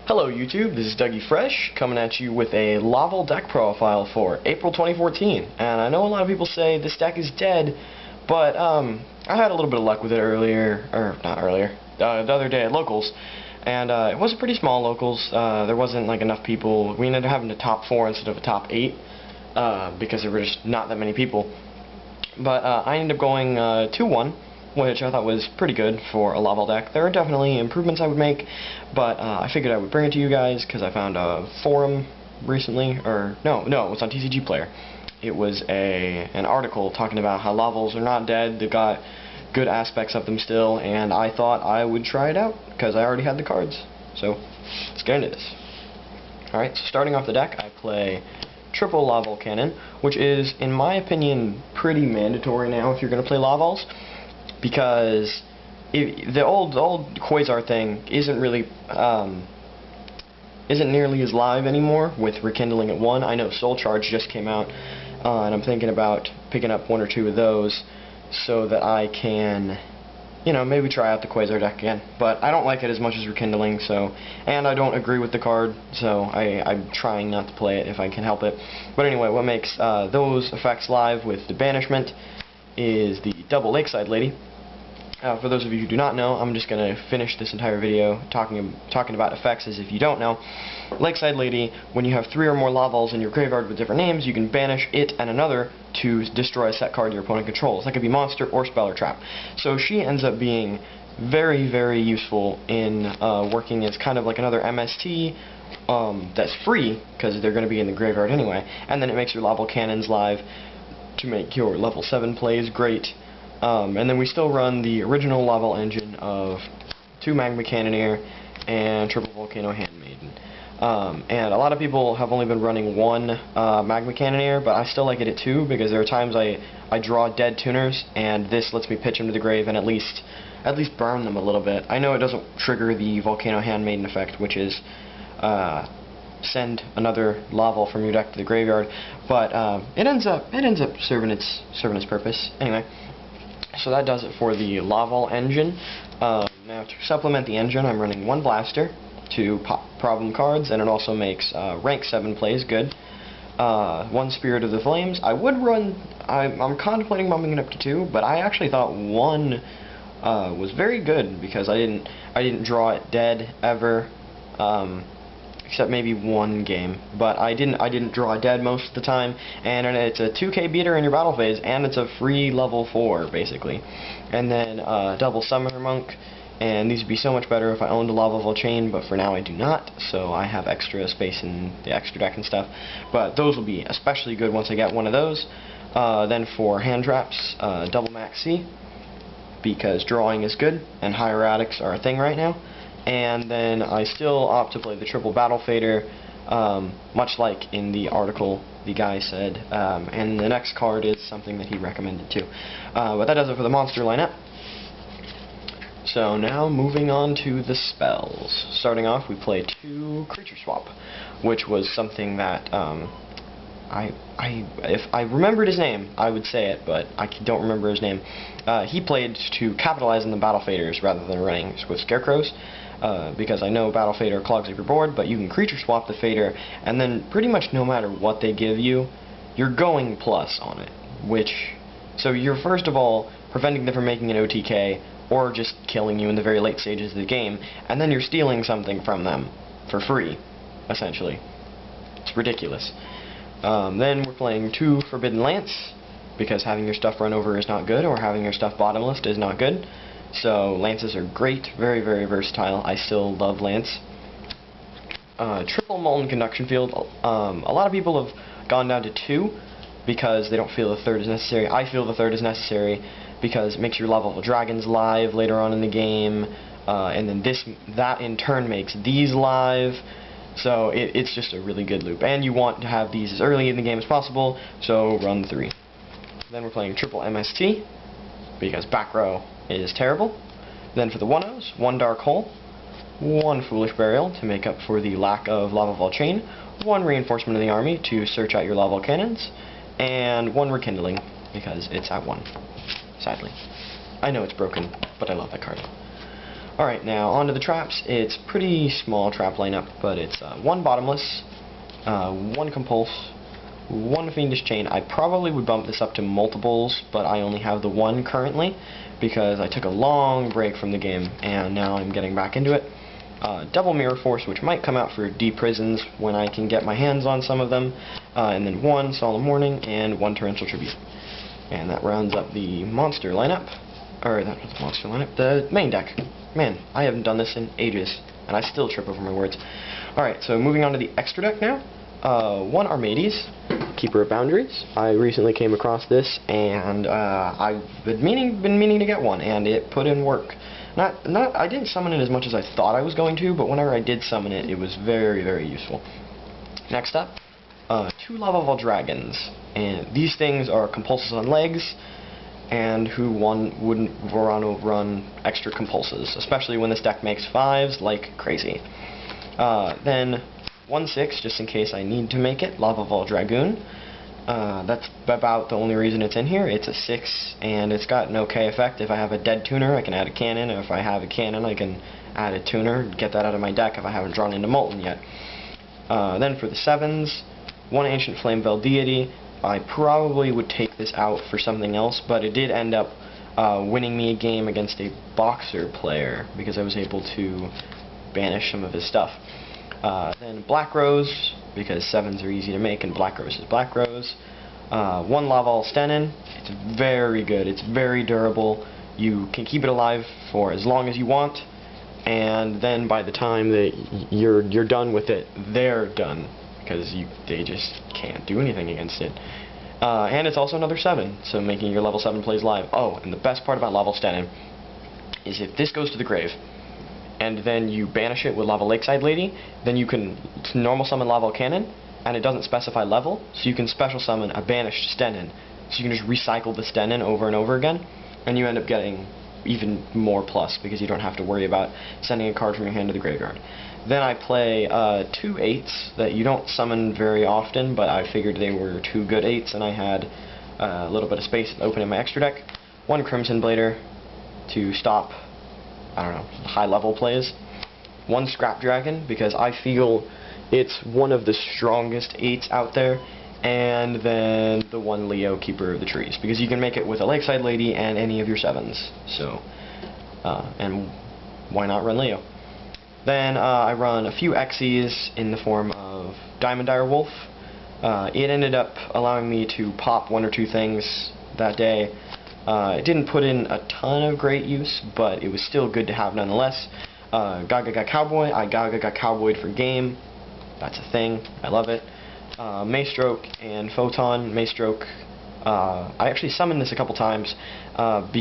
Hello YouTube, this is Dougie Fresh, coming at you with a Laval deck profile for April 2014. And I know a lot of people say this deck is dead, but I had a little bit of luck with it the other day at Locals. And it was a pretty small Locals. There wasn't like enough people. We ended up having a top 4 instead of a top 8, because there were just not that many people. But I ended up going 2-1. Which I thought was pretty good for a Laval deck. There are definitely improvements I would make, but I figured I would bring it to you guys because I found a forum recently, or no, it was on TCG Player. It was an article talking about how Lavals are not dead, they've got good aspects of them still, and I thought I would try it out because I already had the cards. So, let's get into this. Alright, so starting off the deck, I play triple Laval Cannon, which is, in my opinion, pretty mandatory now if you're going to play Lavals. Because the old Quasar thing isn't nearly as live anymore with Rekindling at 1. I know Soul Charge just came out, and I'm thinking about picking up 1 or 2 of those so that I can, maybe try out the Quasar deck again. But I don't like it as much as Rekindling, and I don't agree with the card, so I'm trying not to play it if I can help it. But anyway, what makes those effects live with the banishment is the double Lakeside Lady. For those of you who do not know, I'm just going to finish this entire video talking about effects as if you don't know. Lakeside Lady, when you have 3 or more Lavals in your graveyard with different names, you can banish it and another to destroy a set card your opponent controls. That could be monster or spell or trap. So she ends up being very, very useful in working as kind of like another MST that's free, because they're going to be in the graveyard anyway, and then it makes your Laval Cannons live to make your level 7 plays great. And then we still run the original Laval engine of 2 Magma Cannoneer and triple Volcano Handmaiden. And a lot of people have only been running 1 Magma Cannoneer, but I still like it at 2 because there are times I draw dead tuners, and this lets me pitch them to the grave and at least burn them a little bit. I know it doesn't trigger the Volcano Handmaiden effect, which is send another Laval from your deck to the graveyard, but it ends up serving its purpose anyway. So that does it for the Laval engine. Now to supplement the engine, I'm running 1 Blaster, 2 problem cards, and it also makes rank 7 plays good. 1 Spirit of the Flames. I would run. I'm contemplating bumping it up to 2, but I actually thought 1 was very good because I didn't draw it dead ever. Except maybe 1 game, but I didn't draw dead most of the time, and it's a 2k beater in your battle phase, and it's a free level 4 basically. And then double Summoner Monk, and these would be so much better if I owned a Lavalval Chain, but for now I do not, so I have extra space in the extra deck and stuff. But those will be especially good once I get 1 of those. Then for hand traps, double Maxx, because drawing is good, and Hieratics are a thing right now. And then I still opt to play the triple Battle Fader, much like in the article the guy said, and the next card is something that he recommended too. But that does it for the monster lineup. So now moving on to the spells. Starting off, we play 2 Creature Swap, which was something that if I remembered his name, I would say it, but I don't remember his name. He played to capitalize on the Battle Faders rather than running with Scarecrows. Because I know Battle Fader clogs up your board, but you can Creature Swap the Fader, and then pretty much no matter what they give you, you're going plus on it. So you're first of all preventing them from making an OTK, or just killing you in the very late stages of the game, and then you're stealing something from them for free, essentially. It's ridiculous. Then we're playing 2 Forbidden Lance, because having your stuff run over is not good, or having your stuff bottomless is not good. So Lances are great, very, very versatile. I still love Lance. Triple Molten Conduction Field. A lot of people have gone down to 2 because they don't feel the 3rd is necessary. I feel the 3rd is necessary because it makes your Lavalval Dragons live later on in the game, and then that in turn makes these live. So it's just a really good loop. And you want to have these as early in the game as possible, so run 3. Then we're playing triple MST because back row is terrible. Then for the 1-0s, 1 Dark Hole, 1 Foolish Burial to make up for the lack of Lavalval Chain, 1 Reinforcement of the Army to search out your Laval Cannons, and 1 Rekindling because it's at 1, sadly. I know it's broken, but I love that card. Alright, now onto the traps. It's pretty small trap lineup, but it's 1 Bottomless, 1 Compulse, 1 Fiendish Chain. I probably would bump this up to multiples, but I only have the 1 currently, because I took a long break from the game, and now I'm getting back into it. Double Mirror Force, which might come out for Deep Prisons when I can get my hands on some of them, and then 1 Solemn Warning, and 1 Torrential Tribute. And that rounds up the monster lineup, or that was the monster lineup, the main deck. Man, I haven't done this in ages, and I still trip over my words. Alright, so moving on to the extra deck now. 1 Armades, Keeper of Boundaries. I recently came across this, and I've been meaning to get one, and it put in work. I didn't summon it as much as I thought I was going to, but whenever I did summon it, it was very, very useful. Next up, 2 Lavalval Dragons, and these things are compulses on legs, and who wouldn't run extra compulses, especially when this deck makes 5s like crazy. Then 1/6, just in case I need to make it, Lavalval Dragun. That's about the only reason it's in here. It's a 6, and it's got an okay effect. If I have a dead tuner, I can add a cannon, and if I have a cannon, I can add a tuner, get that out of my deck if I haven't drawn into Molten yet. Then for the 7s, 1 Ancient Flamvell Deity. I probably would take this out for something else, but it did end up winning me a game against a Boxer player, because I was able to banish some of his stuff. Then Black Rose, because 7s are easy to make, and Black Rose is Black Rose. 1 Laval Stennon. It's very good. It's very durable. You can keep it alive for as long as you want, and then by the time that you're done with it, they're done, because they just can't do anything against it. And it's also another 7, so making your level 7 plays live. Oh, and the best part about Laval Stennon is if this goes to the grave, and then you banish it with Laval Lakeside Lady, then you can normal summon Laval Cannon, and it doesn't specify level, so you can special summon a banished Stennon. So you can just recycle the Stennon over and over again, and you end up getting even more plus, because you don't have to worry about sending a card from your hand to the graveyard. Then I play 2 8s that you don't summon very often, but I figured they were 2 good 8s, and I had a little bit of space open in my extra deck. 1 Crimson Blader to stop, I don't know, high-level plays. 1 Scrap Dragon, because I feel it's one of the strongest 8s out there. And then the 1 Leo, Keeper of the Trees, because you can make it with a Lakeside Lady and any of your 7s. So, and why not run Leo? Then I run a few Xyz in the form of Diamond Dire Wolf. It ended up allowing me to pop 1 or 2 things that day. It didn't put in a ton of great use, but it was still good to have nonetheless. Gaga got Cowboy. I Gaga got Cowboyed for game. That's a thing. I love it. Maystroke and Photon. Maystroke, I actually summoned this a couple times,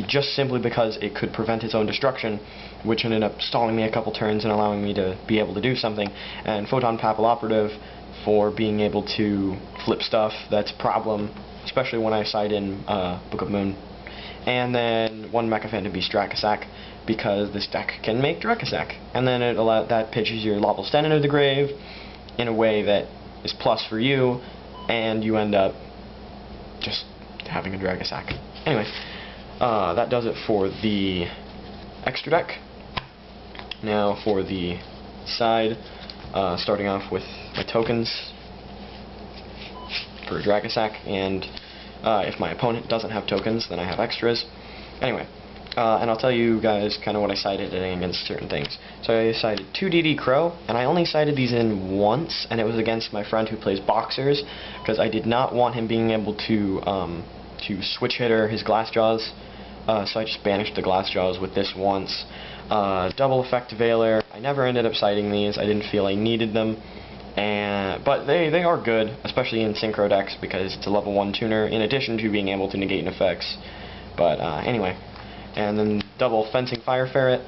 just simply because it could prevent its own destruction, which ended up stalling me a couple turns and allowing me to be able to do something. And Photon Papal Operative for being able to flip stuff that's a problem, especially when I side in Book of Moon. And then 1 Mecha Phantom Beast Dracasac, because this deck can make Dracasac. And then that pitches your Laval Stennon of the grave in a way that is plus for you, and you end up just having a Dracasac. Anyway, that does it for the extra deck. Now for the side, starting off with my tokens for Dracasac, and if my opponent doesn't have tokens, then I have extras. Anyway, and I'll tell you guys kind of what I sided in against certain things. So I sided 2 DD Crow, and I only sided these in once, and it was against my friend who plays Boxers, because I did not want him being able to switch hitter his Glassjaws, so I just banished the Glassjaws with this once. Double Effect Veiler, I never ended up siding these. I didn't feel I needed them, but they are good, especially in Synchro decks, because it's a level 1 tuner, in addition to being able to negate effects. But anyway. And then double Fencing Fire Ferret,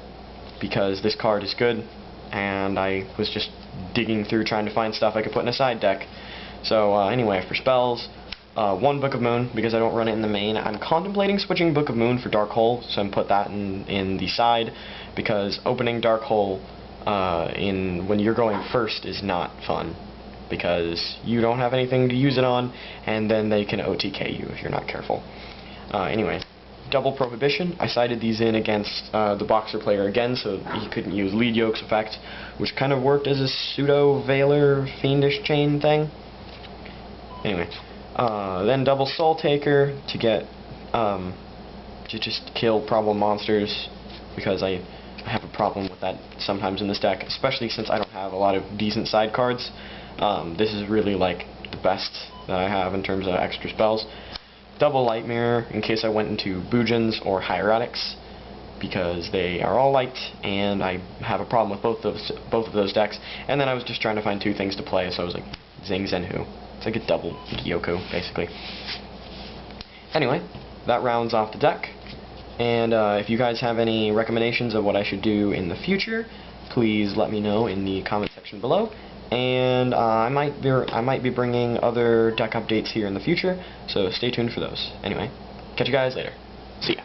because this card is good, and I was just digging through trying to find stuff I could put in a side deck. So anyway, for spells, 1 Book of Moon, because I don't run it in the main. I'm contemplating switching Book of Moon for Dark Hole, so I'm put that in the side, because opening Dark Hole when you're going first is not fun, because you don't have anything to use it on, and then they can OTK you if you're not careful. Anyway, double Prohibition. I sided these in against the Boxer player again, so he couldn't use Lead Yoke's effect, which kind of worked as a pseudo-Veiler Fiendish Chain thing. Anyway, then double Soul Taker to get to just kill problem monsters, because I have a problem with that sometimes in this deck, especially since I don't have a lot of decent side cards. This is really like the best that I have in terms of extra spells. Double Light Mirror in case I went into Boojins or Hieratics, because they are all light and I have a problem with both of those decks. And then I was just trying to find two things to play, so I was like, Zing Zenhu. It's like a double Gyoko, basically. Anyway, that rounds off the deck. And if you guys have any recommendations of what I should do in the future, please let me know in the comment section below. And I might be bringing other deck updates here in the future, so stay tuned for those. Anyway, catch you guys later. See ya.